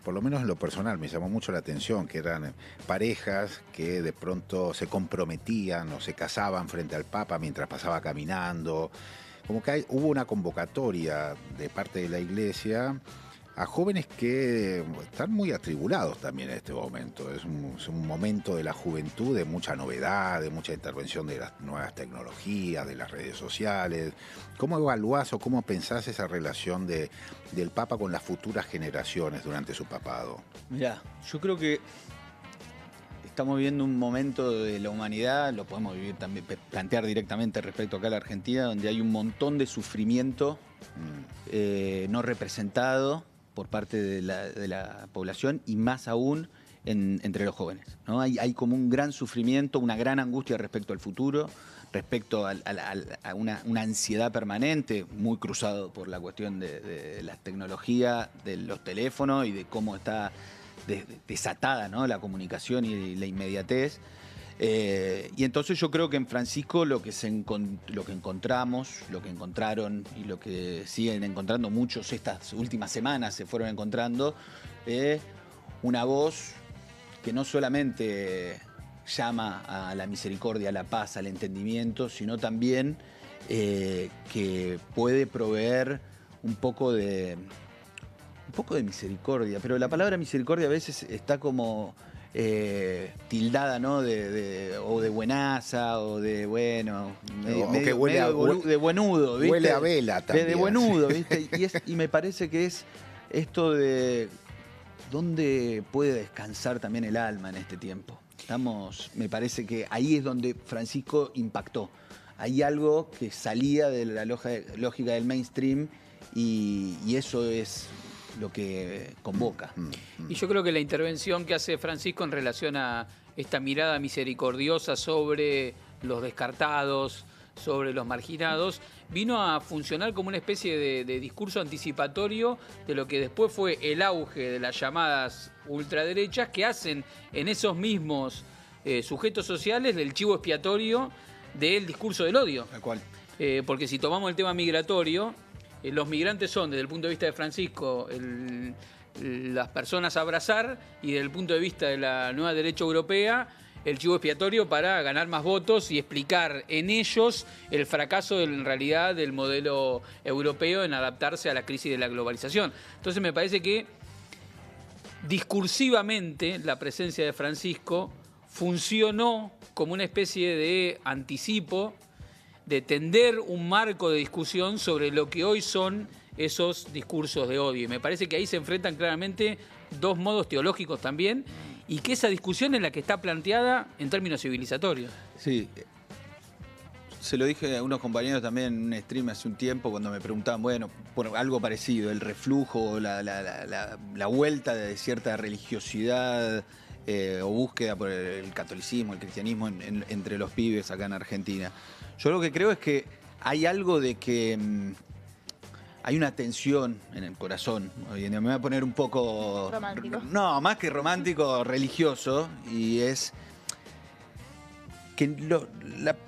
por lo menos en lo personal, me llamó mucho la atención, que eran parejas que de pronto se comprometían o se casaban frente al Papa mientras pasaba caminando. Como que hubo una convocatoria de parte de la Iglesia a jóvenes que están muy atribulados también en este momento. Es un momento de la juventud de mucha novedad, de mucha intervención de las nuevas tecnologías, de las redes sociales. ¿Cómo evaluás o cómo pensás esa relación del Papa con las futuras generaciones durante su papado? Mirá, yo creo que estamos viviendo un momento de la humanidad, lo podemos vivir también, plantear directamente respecto acá a la Argentina, donde hay un montón de sufrimiento no representado por parte de la población y más aún entre los jóvenes, ¿no? Hay como un gran sufrimiento, una gran angustia respecto al futuro, respecto a una ansiedad permanente, muy cruzado por la cuestión de la tecnología, de los teléfonos y de cómo está desatada, ¿no?, la comunicación y la inmediatez. Y entonces yo creo que en Francisco lo que encontramos, lo que encontraron y lo que siguen encontrando muchos estas últimas semanas se fueron encontrando, una voz que no solamente llama a la misericordia, a la paz, al entendimiento, sino también que puede proveer un poco de misericordia. Pero la palabra misericordia a veces está como tildada, ¿no?, o de buenaza, o de bueno, de buenudo, ¿viste? Huele a vela también. De buenudo, ¿viste? Y me parece que es esto de dónde puede descansar también el alma en este tiempo. Me parece que ahí es donde Francisco impactó. Hay algo que salía de la lógica del mainstream y eso es lo que convoca. Y yo creo que la intervención que hace Francisco en relación a esta mirada misericordiosa sobre los descartados, sobre los marginados, vino a funcionar como una especie de discurso anticipatorio de lo que después fue el auge de las llamadas ultraderechas, que hacen en esos mismos sujetos sociales el chivo expiatorio del discurso del odio. Tal cual. Porque si tomamos el tema migratorio, los migrantes son, desde el punto de vista de Francisco, las personas a abrazar, y desde el punto de vista de la nueva derecha europea, el chivo expiatorio para ganar más votos y explicar en ellos el fracaso en realidad del modelo europeo en adaptarse a la crisis de la globalización. Entonces me parece que discursivamente la presencia de Francisco funcionó como una especie de anticipo, de tender un marco de discusión sobre lo que hoy son esos discursos de odio. Y me parece que ahí se enfrentan claramente dos modos teológicos también, y que esa discusión es la que está planteada en términos civilizatorios. Sí, se lo dije a unos compañeros también en un stream hace un tiempo cuando me preguntaban, bueno, por algo parecido, el reflujo, la vuelta de cierta religiosidad o búsqueda por el catolicismo, el cristianismo entre los pibes acá en Argentina. Yo lo que creo es que hay algo de que hay una tensión en el corazón. Hoy en día me voy a poner un poco... Romántico. No, más que romántico, religioso. Y es que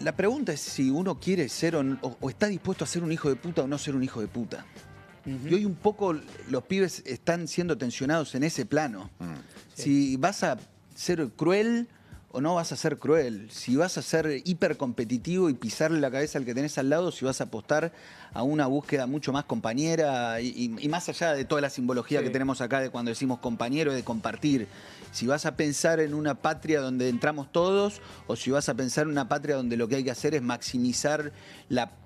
la pregunta es si uno quiere ser o está dispuesto a ser un hijo de puta o no ser un hijo de puta. Y hoy un poco los pibes están siendo tensionados en ese plano. Sí. Si vas a ser cruel o no vas a ser cruel, si vas a ser hipercompetitivo y pisarle la cabeza al que tenés al lado, si vas a apostar a una búsqueda mucho más compañera y más allá de toda la simbología que tenemos acá de cuando decimos compañero, de compartir. Si vas a pensar en una patria donde entramos todos o si vas a pensar en una patria donde lo que hay que hacer es maximizar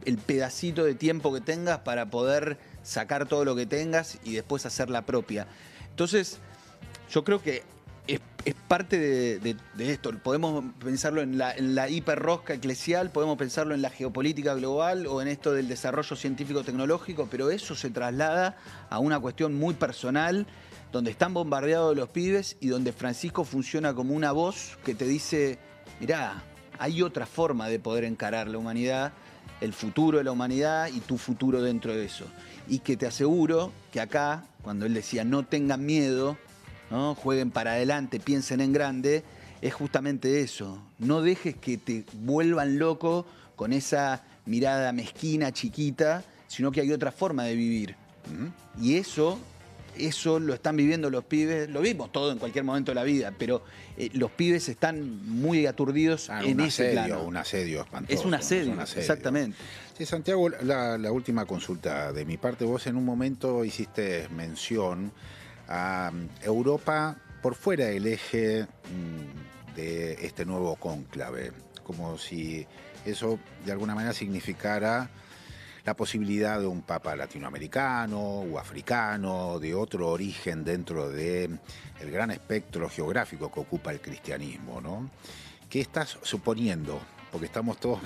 el pedacito de tiempo que tengas para poder sacar todo lo que tengas y después hacer la propia. Entonces, yo creo que es parte de esto. Podemos pensarlo en la hiperrosca eclesial, podemos pensarlo en la geopolítica global o en esto del desarrollo científico-tecnológico, pero eso se traslada a una cuestión muy personal, donde están bombardeados los pibes y donde Francisco funciona como una voz que te dice, mirá, hay otra forma de poder encarar la humanidad, el futuro de la humanidad y tu futuro dentro de eso. Y que te aseguro que acá, cuando él decía no tengan miedo, ¿no? Jueguen para adelante, piensen en grande, es justamente eso. No dejes que te vuelvan loco con esa mirada mezquina, chiquita, sino que hay otra forma de vivir. Y eso lo están viviendo los pibes, lo vimos todo en cualquier momento de la vida, pero los pibes están muy aturdidos en ese plano. Un asedio espantoso. Es un asedio, exactamente. Sí, Santiago, la última consulta de mi parte. Vos en un momento hiciste mención a Europa por fuera del eje de este nuevo cónclave, como si eso de alguna manera significara la posibilidad de un papa latinoamericano o africano, de otro origen dentro del gran espectro geográfico que ocupa el cristianismo, ¿no? ¿Qué estás suponiendo? Porque estamos todos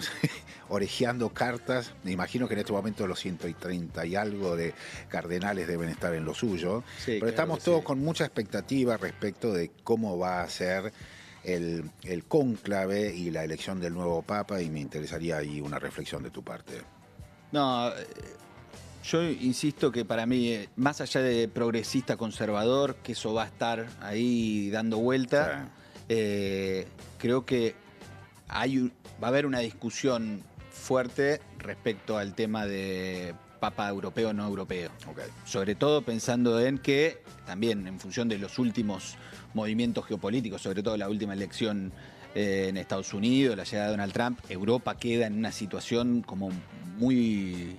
orejeando cartas. Me imagino que en este momento los 130 y algo de cardenales deben estar en lo suyo. Sí, pero estamos todos con mucha expectativa respecto de cómo va a ser el cónclave y la elección del nuevo papa, y me interesaría ahí una reflexión de tu parte. No, yo insisto que para mí, más allá de progresista conservador, que eso va a estar ahí dando vuelta, creo que va a haber una discusión fuerte respecto al tema de papa europeo o no europeo. Okay. Sobre todo pensando en que, también en función de los últimos movimientos geopolíticos, sobre todo la última elección en Estados Unidos, la llegada de Donald Trump, Europa queda en una situación como muy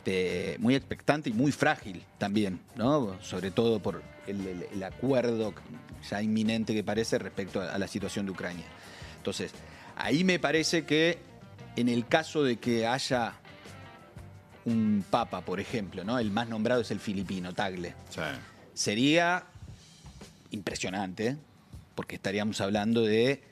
expectante y muy frágil también, ¿no? Sobre todo por el acuerdo ya inminente que parece respecto a la situación de Ucrania. Entonces, ahí me parece que en el caso de que haya un papa, por ejemplo, ¿no? El más nombrado es el filipino, Tagle. Sí. Sería impresionante, porque estaríamos hablando de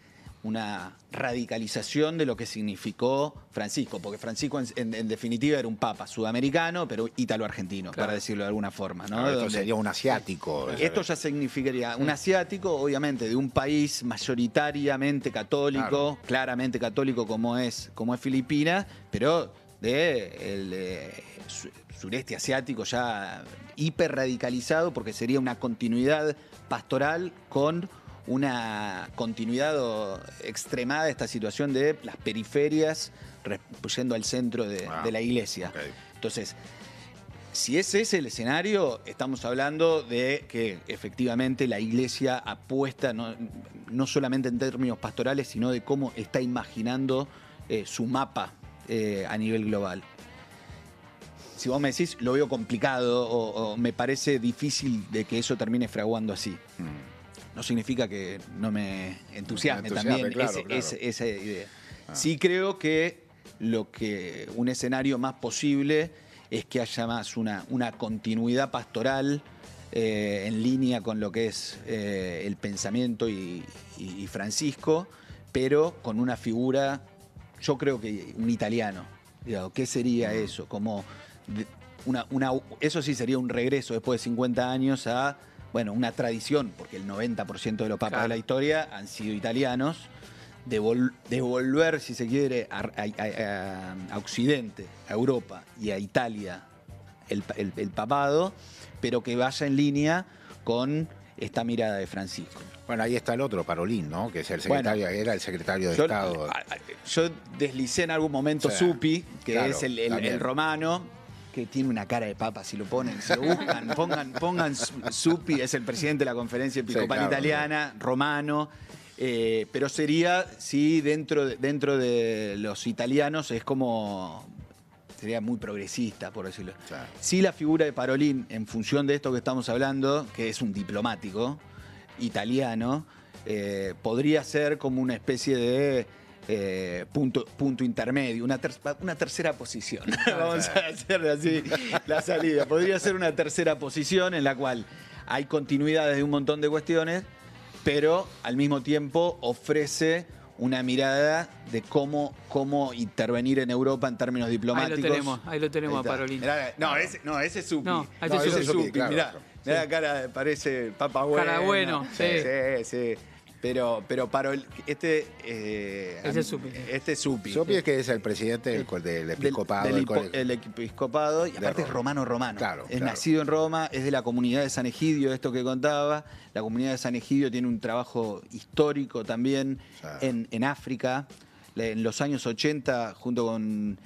una radicalización de lo que significó Francisco, porque Francisco en definitiva era un papa sudamericano, pero ítalo-argentino, claro, para decirlo de alguna forma, ¿no? Esto sería un asiático. Esto ya significaría un asiático, obviamente, de un país mayoritariamente católico, claro, claramente católico como es Filipinas, pero de sureste asiático ya hiper radicalizado, porque sería una continuidad pastoral con una continuidad extremada de esta situación de las periferias yendo al centro de la iglesia. Okay. Entonces, si ese es el escenario, estamos hablando de que efectivamente la iglesia apuesta no solamente en términos pastorales, sino de cómo está imaginando su mapa a nivel global. Si vos me decís, lo veo complicado o me parece difícil de que eso termine fraguando así. No significa que no me entusiasme también, claro. Esa idea. Sí creo que un escenario más posible es que haya más una continuidad pastoral en línea con lo que es el pensamiento y Francisco, pero con una figura, yo creo que un italiano. ¿Qué sería eso? Como eso sí sería un regreso después de 50 años a una tradición, porque el 90% de los papas, claro, de la historia han sido italianos, de volver, si se quiere, a Occidente, a Europa y a Italia el papado, pero que vaya en línea con esta mirada de Francisco. Bueno, ahí está el otro, Parolin, ¿no? Que es el secretario, era el secretario de Estado. Yo deslicé en algún momento Zuppi, que claro, es el romano, que tiene una cara de papa, si lo ponen, si lo buscan, pongan Zuppi, es el presidente de la Conferencia Episcopal Italiana, romano, Pero sería, sí, dentro de los italianos es como... Sería muy progresista, por decirlo. Claro. Sí, la figura de Parolin, en función de esto que estamos hablando, que es un diplomático italiano, podría ser como una especie de punto intermedio, una tercera posición. Vamos a hacer así la salida. Podría ser una tercera posición en la cual hay continuidad de un montón de cuestiones, pero al mismo tiempo ofrece una mirada de cómo intervenir en Europa en términos diplomáticos. Ahí lo tenemos a Parolin. Ese es Supi. No, ese es Supi, claro. mirá la cara, parece Papa Bueno. Cara bueno, sí. Pero este es Supi. Este es Supi. Supi es que es el presidente del episcopado. El episcopado, y aparte es romano. Claro, es claro. nacido en Roma, es de la comunidad de San Egidio, esto que contaba. La comunidad de San Egidio tiene un trabajo histórico también en África. En los años 80, junto con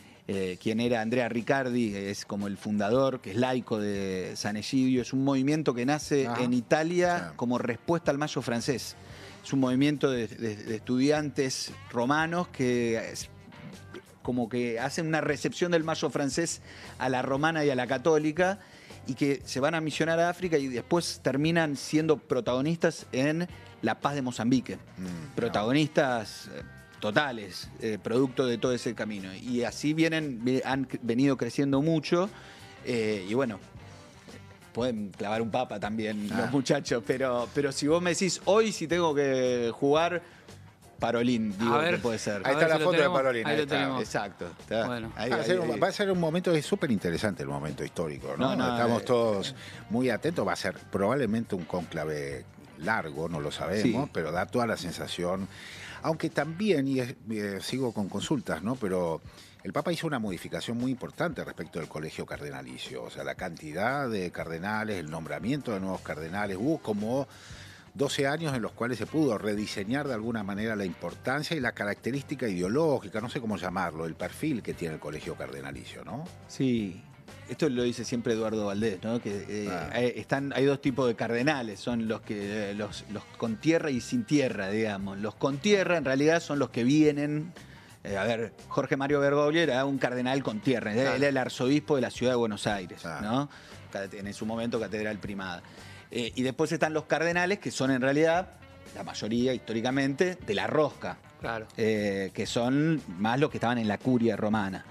quien era Andrea Riccardi, es como el fundador, que es laico de San Egidio. Es un movimiento que nace en Italia como respuesta al Mayo francés. Es un movimiento de estudiantes romanos que como que hacen una recepción del Mayo francés a la romana y a la católica, y que se van a misionar a África y después terminan siendo protagonistas en la paz de Mozambique. Protagonistas totales, producto de todo ese camino. Y así han venido creciendo mucho, y bueno, pueden clavar un papa también los muchachos, pero si vos me decís, hoy si tengo que jugar, Parolin, digo que puede ser. Ahí está la foto de Parolin. Ahí lo tenemos. Exacto. Bueno. Va a ser un momento súper interesante, el momento histórico, ¿no? Estamos todos muy atentos. Va a ser probablemente un cónclave largo, no lo sabemos, pero da toda la sensación. Aunque también, sigo con consultas, ¿no? Pero el Papa hizo una modificación muy importante respecto del colegio cardenalicio. O sea, la cantidad de cardenales, el nombramiento de nuevos cardenales. Hubo como 12 años en los cuales se pudo rediseñar de alguna manera la importancia y la característica ideológica, no sé cómo llamarlo, el perfil que tiene el colegio cardenalicio, ¿no? Sí, esto lo dice siempre Eduardo Valdés, ¿no? Que hay dos tipos de cardenales, son los que los con tierra y sin tierra, digamos. Los con tierra en realidad son los que vienen. Jorge Mario Bergoglio era un cardenal con tierra, él era el arzobispo de la ciudad de Buenos Aires, ¿no? En su momento catedral primada. Y después están los cardenales, que son en realidad, la mayoría históricamente, de la rosca. Claro. Que son más los que estaban en la curia romana.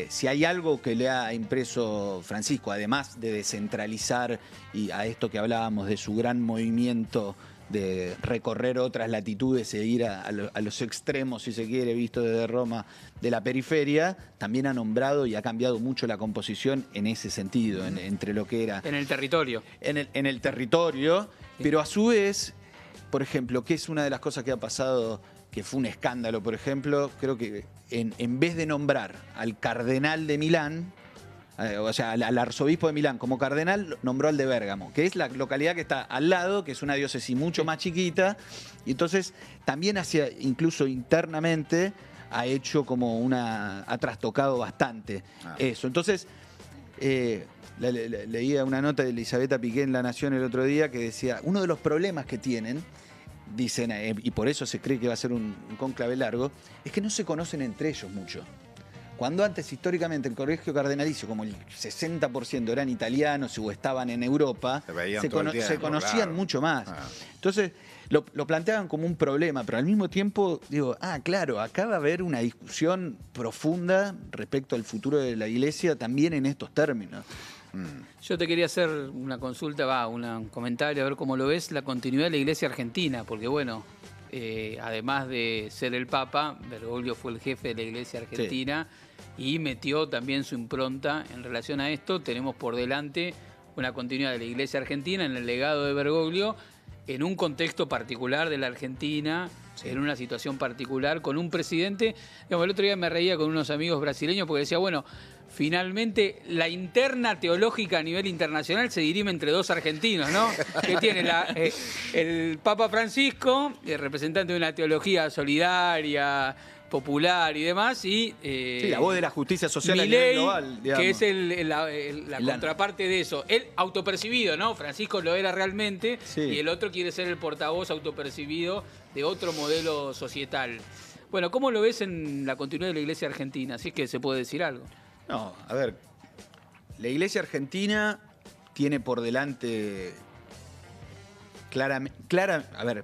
Si hay algo que le ha impreso Francisco, además de descentralizar y a esto que hablábamos de su gran movimiento de recorrer otras latitudes e ir a los extremos, si se quiere, visto desde Roma, de la periferia, también ha nombrado y ha cambiado mucho la composición en ese sentido, entre lo que era... En el territorio. En el territorio, pero a su vez, por ejemplo, que es una de las cosas que ha pasado, que fue un escándalo, por ejemplo, creo que en vez de nombrar al cardenal de Milán, o sea, al arzobispo de Milán como cardenal, nombró al de Bérgamo, que es la localidad que está al lado, que es una diócesis mucho más chiquita, y entonces también incluso internamente, ha trastocado bastante eso. Entonces, leía una nota de Elisabetta Piqué en La Nación el otro día que decía, uno de los problemas que tienen, dicen, y por eso se cree que va a ser un cónclave largo, es que no se conocen entre ellos mucho. Cuando antes, históricamente, el colegio cardenalicio, como el 60% eran italianos o estaban en Europa, se conocían mucho más. Entonces, lo planteaban como un problema, pero al mismo tiempo, digo, claro, acá va a haber una discusión profunda respecto al futuro de la Iglesia también en estos términos. Yo te quería hacer una consulta, un comentario, a ver cómo lo ves, la continuidad de la Iglesia argentina, porque bueno, además de ser el Papa, Bergoglio fue el jefe de la Iglesia argentina y metió también su impronta en relación a esto. Tenemos por delante una continuidad de la Iglesia argentina en el legado de Bergoglio, en un contexto particular de la Argentina, en una situación particular, con un presidente. Digamos, el otro día me reía con unos amigos brasileños porque decía, bueno, finalmente la interna teológica a nivel internacional se dirime entre dos argentinos, ¿no? Que tiene el Papa Francisco, el representante de una teología solidaria, popular y demás, y Sí, la voz de la justicia social a nivel Milei, global, digamos. que es la contraparte de eso. Él autopercibido, ¿no? Francisco lo era realmente, Sí. y el otro quiere ser el portavoz autopercibido de otro modelo societal. Bueno, ¿cómo lo ves en la continuidad de la Iglesia Argentina? Si es que se puede decir algo. No, a ver, la Iglesia Argentina tiene por delante a ver,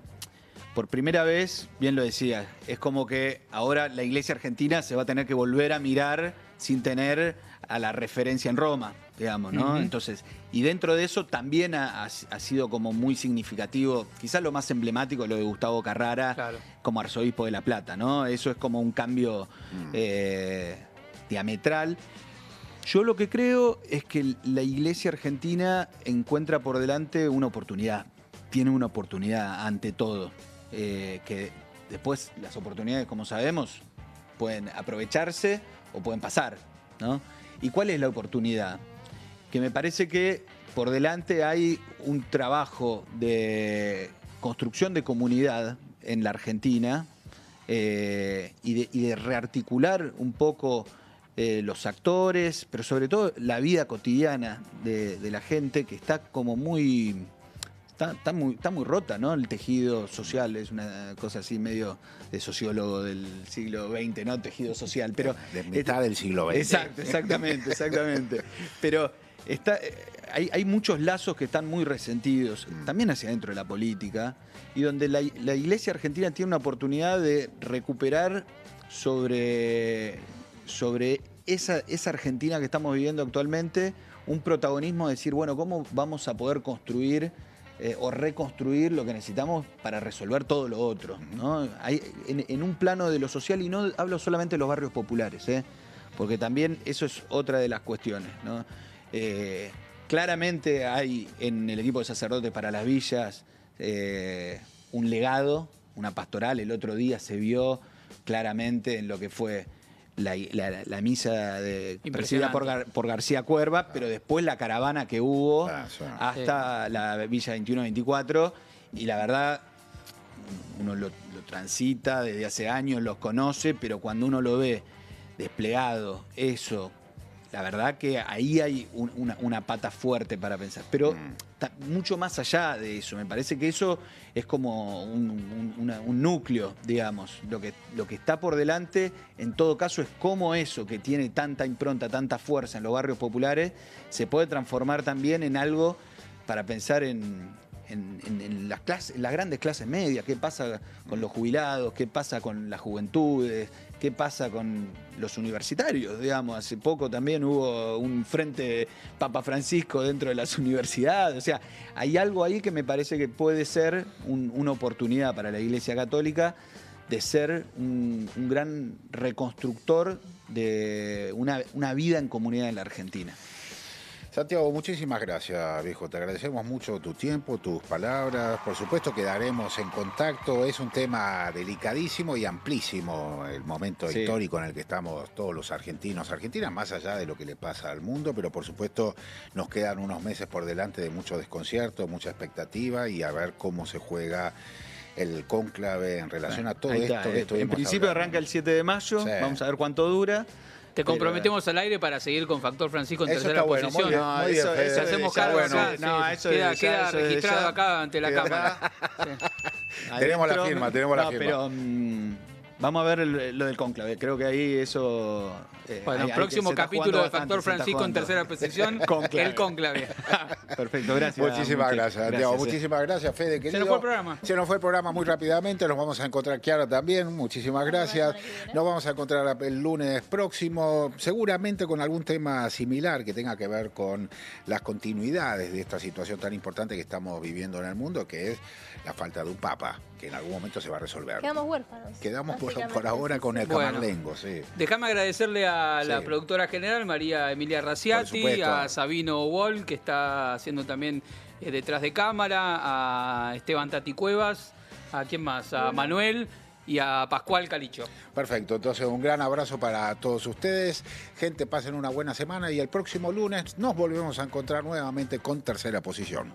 por primera vez, bien lo decía, es como que ahora la Iglesia Argentina se va a tener que volver a mirar sin tener a la referencia en Roma, digamos, ¿no? Ujú. Entonces, y dentro de eso también ha sido como muy significativo, quizás lo más emblemático, lo de Gustavo Carrara, Claro. como arzobispo de La Plata, ¿no? Eso es como un cambio diametral. Yo lo que creo es que la Iglesia Argentina encuentra por delante una oportunidad, tiene una oportunidad ante todo, que después las oportunidades, como sabemos, pueden aprovecharse o pueden pasar, ¿no? ¿Y cuál es la oportunidad? Que me parece que por delante hay un trabajo de construcción de comunidad en la Argentina y de rearticular un poco los actores, pero sobre todo la vida cotidiana de la gente, que está como muy... Está muy rota, ¿no? El tejido social es una cosa así medio de sociólogo del siglo XX, ¿no? Tejido social, pero... De mitad del siglo XX. Exacto, exactamente. Pero hay muchos lazos que están muy resentidos, también hacia dentro de la política, y donde la Iglesia Argentina tiene una oportunidad de recuperar sobre esa Argentina que estamos viviendo actualmente, un protagonismo de decir, bueno, ¿cómo vamos a poder construir o reconstruir lo que necesitamos para resolver todo lo otro, ¿no? Hay, en un plano de lo social, y no hablo solamente de los barrios populares, porque también eso es otra de las cuestiones, ¿no? Claramente hay en el equipo de sacerdotes para las villas un legado, una pastoral. El otro día se vio claramente en lo que fue la misa presidida por García Cuerva, pero después la caravana que hubo hasta la Villa 21-24, y la verdad, uno lo transita desde hace años, los conoce, pero cuando uno lo ve desplegado, eso, la verdad que ahí hay una pata fuerte para pensar. Pero mucho más allá de eso, me parece que eso es como un núcleo, digamos. Lo que está por delante, en todo caso, es cómo eso que tiene tanta impronta, tanta fuerza en los barrios populares, se puede transformar también en algo para pensar en las grandes clases medias. ¿Qué pasa con los jubilados? ¿Qué pasa con las juventudes? ¿Qué pasa con los universitarios? Digamos, hace poco también hubo un frente Papa Francisco dentro de las universidades. O sea, hay algo ahí que me parece que puede ser una oportunidad para la Iglesia Católica de ser un gran reconstructor de una vida en comunidad en la Argentina. Santiago, muchísimas gracias, viejo. Te agradecemos mucho tu tiempo, tus palabras. Por supuesto, quedaremos en contacto. Es un tema delicadísimo y amplísimo el momento histórico en el que estamos todos los argentinos, argentinas, más allá de lo que le pasa al mundo, pero por supuesto nos quedan unos meses por delante de mucho desconcierto, mucha expectativa, y a ver cómo se juega el cónclave en relación a todo esto. En principio arranca el 7 de mayo, vamos a ver cuánto dura. Te comprometemos al aire para seguir con Factor Francisco en eso tercera está bueno, posición. muy bien, muy bien, Fede. Eso hacemos ya, cargo bueno, acá, no, eso queda eso registrado ya. acá ante la cámara. Tenemos la firma, tenemos la firma. Pero vamos a ver lo del cónclave. Creo que ahí eso... Bueno, próximo capítulo de Factor Francisco en tercera posición, el cónclave. Perfecto, gracias. Muchísimas gracias, Santiago. Muchísimas gracias, Fede, querido. Se nos fue el programa. Se nos fue el programa muy rápidamente. Nos vamos a encontrar, Kiara, también. Muchísimas gracias. Nos vamos a encontrar el lunes próximo, seguramente con algún tema similar que tenga que ver con las continuidades de esta situación tan importante que estamos viviendo en el mundo, que es la falta de un papa, que en algún momento se va a resolver. Quedamos huérfanos. Quedamos por ahora con el camarlengo, sí. Déjame agradecerle a la productora general, María Emilia Raciati, a Sabino Wall, que está haciendo también detrás de cámara, a Esteban Tati Cuevas, ¿a quién más? A Manuel y a Pascual Calicho. Perfecto, entonces un gran abrazo para todos ustedes. Gente, pasen una buena semana y el próximo lunes nos volvemos a encontrar nuevamente con Tercera Posición.